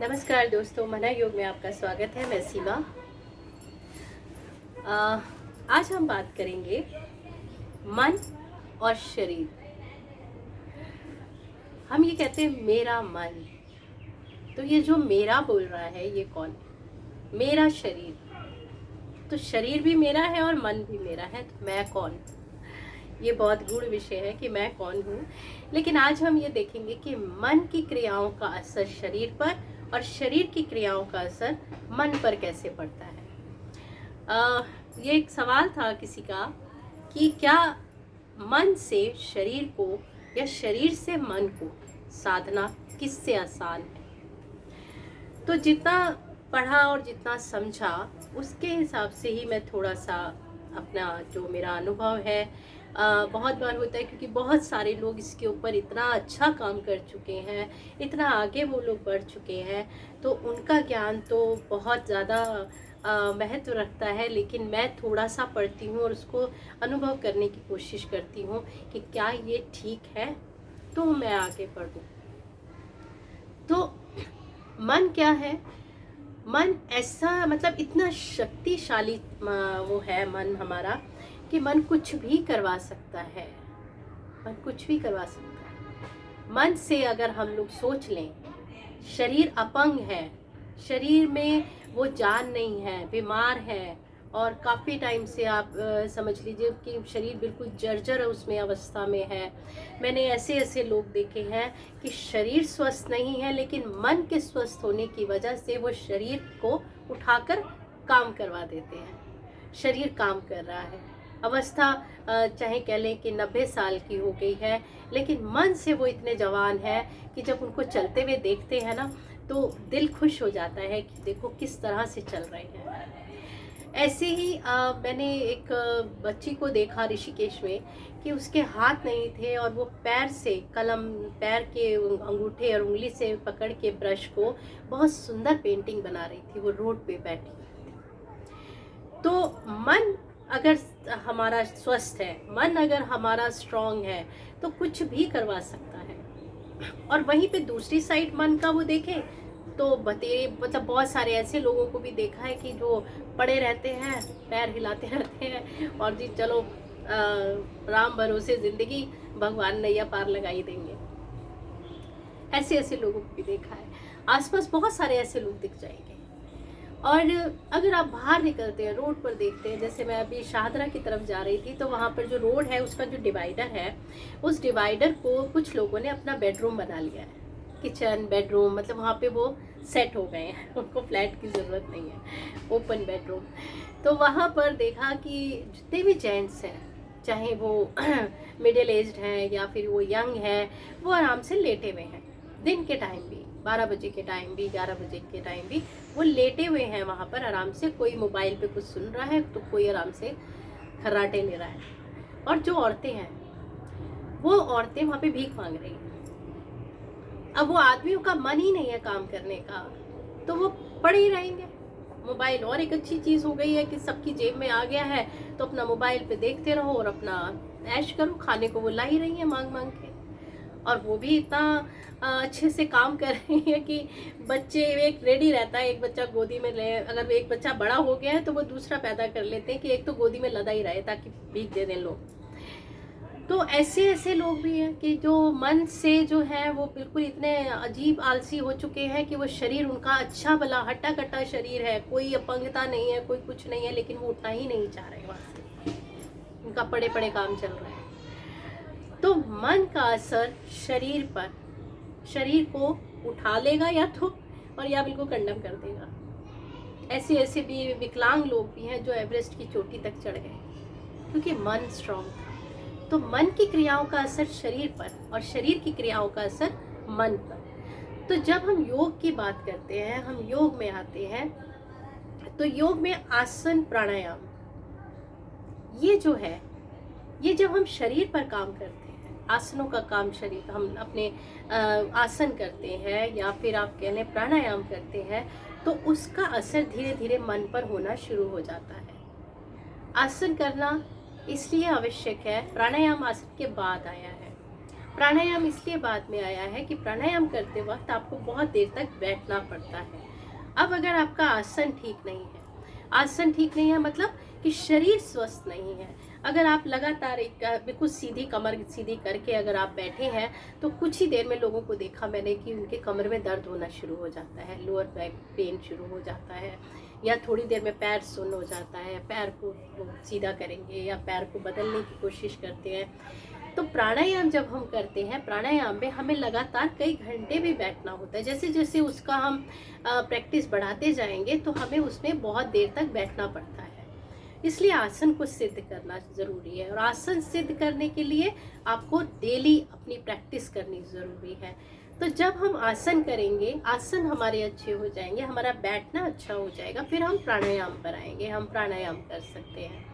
नमस्कार दोस्तों, मना योग में आपका स्वागत है। मैं सीमा। आज हम बात करेंगे मन और शरीर। हम ये कहते हैं मेरा मन, तो ये जो मेरा बोल रहा है ये कौन है? मेरा शरीर। तो शरीर भी मेरा है और मन भी मेरा है, तो मैं कौन? ये बहुत गूढ़ विषय है कि मैं कौन हूँ। लेकिन आज हम ये देखेंगे कि मन की क्रियाओं का असर शरीर पर और शरीर की क्रियाओं का असर मन पर कैसे पड़ता है। ये एक सवाल था किसी का कि क्या मन से शरीर को या शरीर से मन को साधना किससे आसान है। तो जितना पढ़ा और जितना समझा उसके हिसाब से ही मैं थोड़ा सा अपना जो मेरा अनुभव है, बहुत बार होता है क्योंकि बहुत सारे लोग इसके ऊपर इतना अच्छा काम कर चुके हैं, इतना आगे वो लोग बढ़ चुके हैं, तो उनका ज्ञान तो बहुत ज़्यादा महत्व रखता है। लेकिन मैं थोड़ा सा पढ़ती हूँ और उसको अनुभव करने की कोशिश करती हूँ कि क्या ये ठीक है, तो मैं आगे बढ़ूँ। तो मन क्या है? मन ऐसा मतलब इतना शक्तिशाली वो है मन हमारा कि मन कुछ भी करवा सकता है। मन कुछ भी करवा सकता है। मन से अगर हम लोग सोच लें, शरीर अपंग है, शरीर में वो जान नहीं है, बीमार है और काफ़ी टाइम से आप समझ लीजिए कि शरीर बिल्कुल जर्जर उसमें अवस्था में है। मैंने ऐसे ऐसे लोग देखे हैं कि शरीर स्वस्थ नहीं है लेकिन मन के स्वस्थ होने की वजह से वो शरीर को उठाकर काम करवा देते हैं। शरीर काम कर रहा है, अवस्था चाहे कह लें कि 90 साल की हो गई है, लेकिन मन से वो इतने जवान है कि जब उनको चलते हुए देखते हैं ना तो दिल खुश हो जाता है कि देखो किस तरह से चल रहे हैं। ऐसे ही मैंने एक बच्ची को देखा ऋषिकेश में कि उसके हाथ नहीं थे और वो पैर से कलम, पैर के अंगूठे और उंगली से पकड़ के ब्रश को बहुत सुंदर पेंटिंग बना रही थी। वो रोड पे बैठी हुई थी। तो मन अगर हमारा स्वस्थ है, मन अगर हमारा स्ट्रांग है तो कुछ भी करवा सकता है। और वहीं पे दूसरी साइड मन का वो देखें तो बतेरे मतलब बहुत सारे ऐसे लोगों को भी देखा है कि जो पड़े रहते हैं, पैर हिलाते रहते हैं और जी चलो राम भरोसे जिंदगी, भगवान नैया पार लगा ही देंगे। ऐसे ऐसे लोगों को भी देखा है। आसपास बहुत सारे ऐसे लोग दिख जाएंगे। और अगर आप बाहर निकलते हैं, रोड पर देखते हैं, जैसे मैं अभी शाहदरा की तरफ जा रही थी तो वहाँ पर जो रोड है उसका जो डिवाइडर है, उस डिवाइडर को कुछ लोगों ने अपना बेडरूम बना लिया है। किचन, बेडरूम, मतलब वहाँ पे वो सेट हो गए हैं। उनको फ्लैट की ज़रूरत नहीं है, ओपन बेडरूम। तो वहाँ पर देखा कि जितने भी जेंट्स हैं, चाहे वो मिडिल एज्ड हैं या फिर वो यंग है, वो आराम से लेटे हुए हैं। दिन के टाइम भी 12 बजे के टाइम भी, 11 बजे के टाइम भी वो लेटे हुए हैं वहाँ पर आराम से। कोई मोबाइल पे कुछ सुन रहा है तो कोई आराम से खर्राटे ले रहा है। और जो औरतें हैं, वो औरतें वहाँ पे भीख मांग रही हैं। अब वो आदमियों का मन ही नहीं है काम करने का, तो वो पड़े ही रहेंगे। मोबाइल और एक अच्छी चीज़ हो गई है कि सबकी जेब में आ गया है, तो अपना मोबाइल पे देखते रहो और अपना ऐश करो। खाने को वो ला ही रही है मांग मांग के, और वो भी इतना अच्छे से काम कर रही है कि बच्चे एक रेडी रहता है, एक बच्चा गोदी में ले, अगर एक बच्चा बड़ा हो गया है तो वो दूसरा पैदा कर लेते हैं कि एक तो गोदी में लदा ही रहे ताकि भीख दे दें लोग। तो ऐसे ऐसे लोग भी हैं कि जो मन से जो है वो बिल्कुल इतने अजीब आलसी हो चुके हैं कि वो शरीर उनका अच्छा भला हट्टा कट्टा शरीर है, कोई अपंगता नहीं है, कोई कुछ नहीं है, लेकिन वो उठना ही नहीं चाह रहे वहाँ से। उनका पड़े पड़े काम चल रहा है। तो मन का असर शरीर पर, शरीर को उठा लेगा या तो, और या बिल्कुल कंडम कर देगा। ऐसे ऐसे भी विकलांग लोग भी हैं जो एवरेस्ट की चोटी तक चढ़ गए क्योंकि मन स्ट्रांग था। तो मन की क्रियाओं का असर शरीर पर और शरीर की क्रियाओं का असर मन पर। तो जब हम योग की बात करते हैं, हम योग में आते हैं, तो योग में आसन प्राणायाम, ये जो है, ये जब हम शरीर पर काम करते हैं, आसनों का काम शरीर, हम अपने आसन करते हैं या फिर आप कह लें प्राणायाम करते हैं, तो उसका असर धीरे धीरे मन पर होना शुरू हो जाता है। आसन करना इसलिए आवश्यक है, प्राणायाम आसन के बाद आया है। प्राणायाम इसलिए बाद में आया है कि प्राणायाम करते वक्त आपको बहुत देर तक बैठना पड़ता है। अब अगर आपका आसन ठीक नहीं है, आसन ठीक नहीं है मतलब कि शरीर स्वस्थ नहीं है, अगर आप लगातार एक बिल्कुल सीधी कमर सीधी करके अगर आप बैठे हैं तो कुछ ही देर में लोगों को देखा मैंने कि उनके कमर में दर्द होना शुरू हो जाता है, लोअर बैक पेन शुरू हो जाता है, या थोड़ी देर में पैर सुन्न हो जाता है, पैर को सीधा करेंगे या पैर को बदलने की कोशिश करते हैं। तो प्राणायाम जब हम करते हैं, प्राणायाम में हमें लगातार कई घंटे भी बैठना होता है। जैसे जैसे उसका हम प्रैक्टिस बढ़ाते जाएंगे तो हमें उसमें बहुत देर तक बैठना पड़ता है। इसलिए आसन को सिद्ध करना ज़रूरी है, और आसन सिद्ध करने के लिए आपको डेली अपनी प्रैक्टिस करनी ज़रूरी है। तो जब हम आसन करेंगे, आसन हमारे अच्छे हो जाएंगे, हमारा बैठना अच्छा हो जाएगा, फिर हम प्राणायाम पर आएंगे, हम प्राणायाम कर सकते हैं।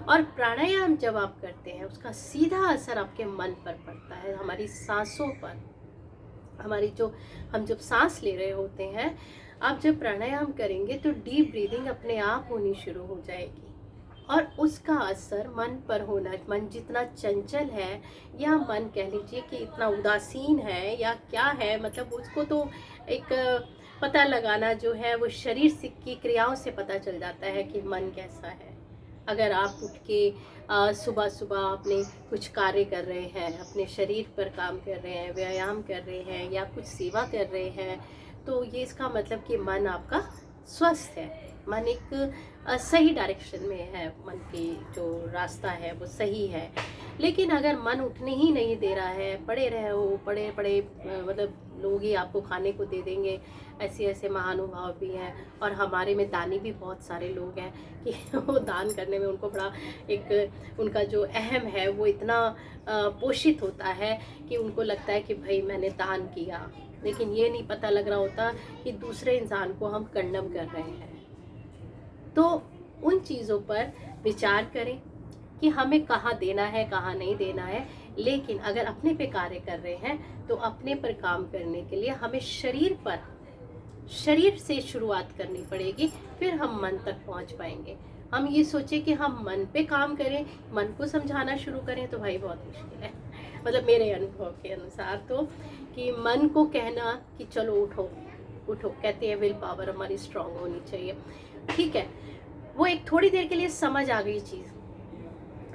और प्राणायाम जब आप करते हैं उसका सीधा असर आपके मन पर पड़ता है, हमारी सांसों पर। हमारी जो हम जब सांस ले रहे होते हैं, आप जब प्राणायाम करेंगे तो डीप ब्रीदिंग अपने आप होनी शुरू हो जाएगी, और उसका असर मन पर होना, मन जितना चंचल है या मन कह लीजिए कि इतना उदासीन है या क्या है, मतलब उसको तो एक पता लगाना जो है वो शरीर से की क्रियाओं से पता चल जाता है कि मन कैसा है। अगर आप उठ के सुबह सुबह अपने कुछ कार्य कर रहे हैं, अपने शरीर पर काम कर रहे हैं, व्यायाम कर रहे हैं या कुछ सेवा कर रहे हैं, तो ये इसका मतलब कि मन आपका स्वस्थ है, मन एक सही डायरेक्शन में है, मन की जो रास्ता है वो सही है। लेकिन अगर मन उठने ही नहीं दे रहा है, पड़े रहे हो, पड़े पड़े मतलब लोग ही आपको खाने को दे देंगे, ऐसे ऐसे महानुभाव भी हैं, और हमारे में दानी भी बहुत सारे लोग हैं कि वो दान करने में उनको बड़ा एक उनका जो अहम है वो इतना पोषित होता है कि उनको लगता है कि भाई मैंने दान किया, लेकिन ये नहीं पता लग रहा होता कि दूसरे इंसान को हम कंडम कर रहे हैं। तो उन चीज़ों पर विचार करें कि हमें कहाँ देना है, कहाँ नहीं देना है। लेकिन अगर अपने पे कार्य कर रहे हैं तो अपने पर काम करने के लिए हमें शरीर से शुरुआत करनी पड़ेगी, फिर हम मन तक पहुंच पाएंगे। हम ये सोचें कि हम मन पे काम करें, मन को समझाना शुरू करें, तो भाई बहुत मुश्किल है। मतलब मेरे अनुभव के अनुसार तो, कि मन को कहना कि चलो उठो उठो, कहते हैं विल पावर हमारी स्ट्रांग होनी चाहिए, ठीक है, वो एक थोड़ी देर के लिए समझ आ गई चीज़।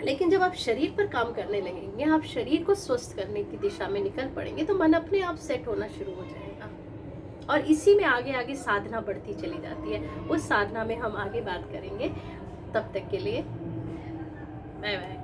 लेकिन जब आप शरीर पर काम करने लगेंगे, आप शरीर को स्वस्थ करने की दिशा में निकल पड़ेंगे, तो मन अपने आप सेट होना शुरू हो जाएगा, और इसी में आगे आगे साधना बढ़ती चली जाती है। उस साधना में हम आगे बात करेंगे। तब तक के लिए बाय बाय।